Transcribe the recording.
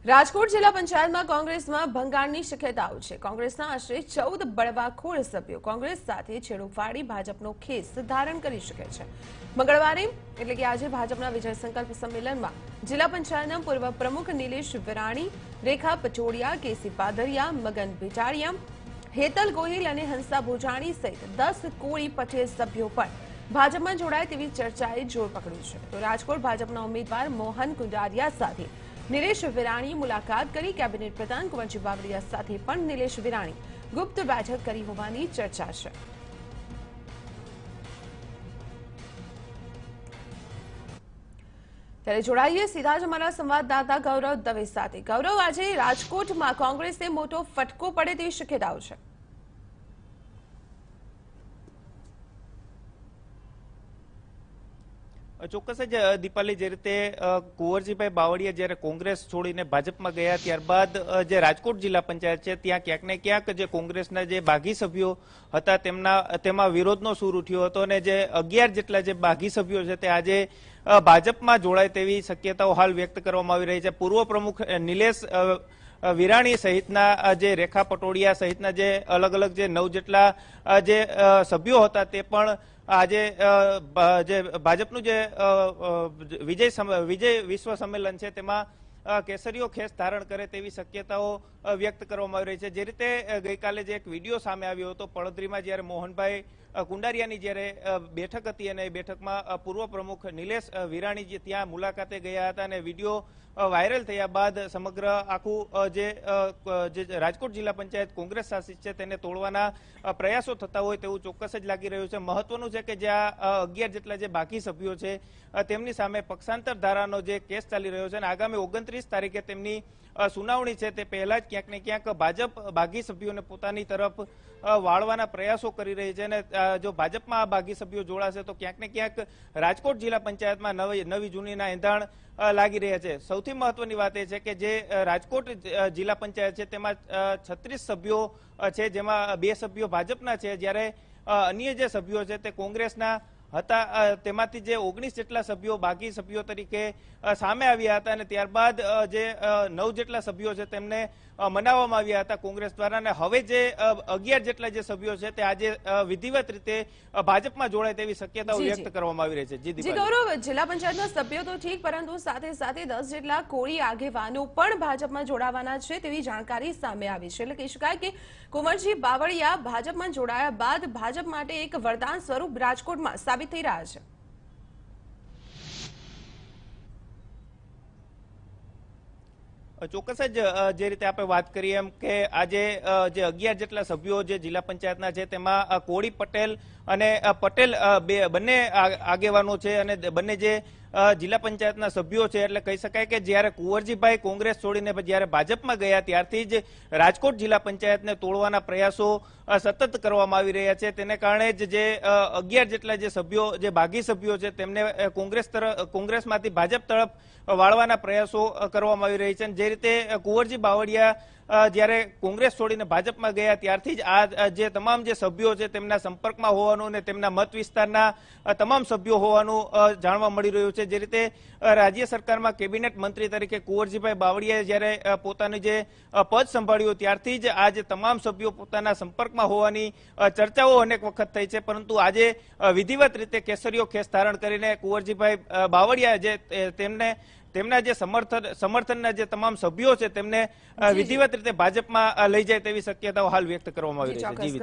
રાજકોટ જિલ્લા પંચાયતમાં કોંગ્રેસમાં ભંગાણની શક્યતાઓ છે। કોંગ્રેસના આશરે 14 બળવાખોર સભ્યો કોંગ્રેસ સાથે છેડો ફાડી ભાજપનો ખેસ ધારણ કરી શકે છે। મંગળવારે એટલે કે આજે ભાજપના વિજય સંકલ્પ સંમેલનમાં જિલ્લા પંચાયતના પૂર્વ પ્રમુખ નિલેશ વિરાણી, રેખા પટોડિયા, કેસી પાદરિયા, મગન ભેટાડિયા, હેતલ ગોહિલ અને હંસા ભોજાણી સહિત 10 કોળી પટેલ સભ્યો પણ ભાજપમાં જોડાય તેવી ચર્ચાએ જોર પકડ્યું છે। તો રાજકોટ ભાજપના ઉમેદવાર મોહન કુંડારિયા સાથે નિલેશ વિરાણીએ મુલાકાત કરી। કેબિનેટ પ્રધાન કુંવરજી બાવળિયા સાથે પણ નિલેશ વિરાણી ગુપ્ત બેઠક કરી હોવાની ચર્ચા છે। ત્યારે જોડાઈએ સીધા જ અમારા સંવાદદાતા ગૌરવ દવે સાથે। ગૌરવ, આજે રાજકોટમાં કોંગ્રેસને મોટો ફટકો પડે તેવી શક્યતાઓ છે। ચોક્કસ જ દીપાલી, જે રીતે કુંવરજીભાઈ બાવળિયા જ્યારે કોંગ્રેસ છોડીને ભાજપમાં ગયા ત્યારબાદ જે રાજકોટ જિલ્લા પંચાયત છે ત્યાં ક્યાંક ને ક્યાંક જે કોંગ્રેસના જે બાગી સભ્યો હતા તેમાં વિરોધનો સૂર ઉઠ્યો હતો અને જે 11 જેટલા જે બાગી સભ્યો છે તે આજે ભાજપમાં જોડાય તેવી શક્યતાઓ હાલ વ્યક્ત કરવામાં આવી રહી છે। પૂર્વ પ્રમુખ નિલેશ વિરાણી સહિતના જે રેખા પટોડિયા સહિતના જે અલગ અલગ જે 9 જેટલા જે સભ્યો હતા તે પણ આજે જે ભાજપનું જે વિજય વિશ્વ સંમેલન છે તેમાં કેસરીઓ ખેસ ધારણ કરે તેવી શક્યતાઓ વ્યક્ત કરવામાં આવી રહી છે। જે રીતે ગઈકાલે જે એક વિડીયો સામે આવ્યો હતો પડોદરીમાં, જ્યારે મોહનભાઈ કુંડારિયાની જ્યારે બેઠક હતી અને એ બેઠકમાં પૂર્વ પ્રમુખ નિલેશ વિરાણી ત્યાં મુલાકાતે ગયા હતા અને વિડીયો વાયરલ થયા બાદ સમગ્ર આખું જે રાજકોટ જિલ્લા પંચાયત કોંગ્રેસ શાસિત છે તેને તોડવાના પ્રયાસો થતા હોય તેવું ચોક્કસ જ લાગી રહ્યું છે। મહત્વનું છે કે જ્યાં 11 જેટલા જે બાકી સભ્યો છે તેમની સામે પક્ષાંતર ધારાનો જે કેસ ચાલી રહ્યો છે અને આગામી 29 તારીખે તેમની સુનાવણી છે તે પહેલા જ ક્યાંક ને ક્યાંક ભાજપ બાગી સભ્યોને પોતાની તરફ વાળવાના પ્રયાસો કરી રહી છે અને જો ભાજપમાં આ બાગી સભ્યો જોડાશે તો ક્યાંક ને ક્યાંક રાજકોટ જિલ્લા પંચાયતમાં નવી જૂનીના એંધાણ લાગી રહ્યા છે। સૌથી મહત્વની વાત એ છે કે જે રાજકોટ જિલ્લા પંચાયત છે તેમાં 36 સભ્યો છે, જેમાં 2 સભ્યો ભાજપના છે, જ્યારે અન્ય જે સભ્યો છે તે કોંગ્રેસના હતા। તેમાંથી જે 19 જેટલા સભ્યો બાકી સભ્યો તરીકે સામે આવ્યા હતા અને ત્યારબાદ જે 9 જેટલા સભ્યો છે તેમને મનાવવામાં આવ્યા હતા કોંગ્રેસ દ્વારા અને હવે જે 11 જેટલા જે સભ્યો છે તે આજે વિધિવત રીતે ભાજપમાં જોડાય તેવી શક્યતાઓ વ્યક્ત કરવામાં આવી રહી છે। જી ગૌરવ, જિલ્લા પંચાયતના સભ્યો તો ઠીક, પરંતુ સાથે સાથે 10 જેટલા કોળી આગેવાનો પણ ભાજપમાં જોડાવાના છે તેવી જાણકારી સામે આવી છે। એટલે કહી શકાય કે કુંવરજી બાવળિયા ભાજપમાં જોડાયા બાદ ભાજપ માટે એક વરદાન સ્વરૂપ રાજકોટમાં સાબિત થઈ રહ્યા છે। ચોક્કસ જ જે રીતે આપણે વાત કરીએ એમ કે આજે જે 11 જેટલા સભ્યો જે જિલ્લા પંચાયતના છે તેમાં કોળી પટેલ અને પટેલ બંને આગેવાનો છે અને બંને જે જિલ્લા પંચાયતના સભ્યો છે। એટલે કહી શકાય કે જ્યારે કુંવરજીભાઈ કોંગ્રેસ છોડીને જ્યારે ભાજપમાં ગયા ત્યારથી જ રાજકોટ જિલ્લા પંચાયતને તોડવાના પ્રયાસો સતત કરવામાં આવી રહ્યા છે। તેને કારણે જ જે 11 જેટલા જે સભ્યો જે બાગી સભ્યો છે તેમને કોંગ્રેસમાંથી ભાજપ તરફ વાળવાના પ્રયાસો કરવામાં આવી રહી છે। જે રીતે કુંવરજી બાવળિયા જ્યારે કોંગ્રેસ છોડીને ભાજપમાં ગયા ત્યારથી જ આ જે તમામ જે સભ્યો છે તેમના સંપર્કમાં હોવાનું અને તેમના મત વિસ્તારના તમામ સભ્યો હોવાનું જાણવા મળી રહ્યું છે। જે રીતે રાજ્ય સરકારમાં કેબિનેટ મંત્રી તરીકે કુંવરજીભાઈ બાવળિયાએ જ્યારે પોતાનું જે પદ સંભાળ્યું ત્યારથી જ આ જે તમામ સભ્યો પોતાના સંપર્કમાં હોવાની ચર્ચાઓ અનેક વખત થઈ છે, પરંતુ આજે વિધિવત રીતે કેસરીઓ ખેસ ધારણ કરીને કુંવરજીભાઈ બાવળિયા જે તેમના જે સમર્થનના જે તમામ સભ્યો છે તેમને વિધિવત રીતે ભાજપમાં લઈ જાય તેવી શક્યતાઓ હાલ વ્યક્ત કરવામાં આવી રહી છે।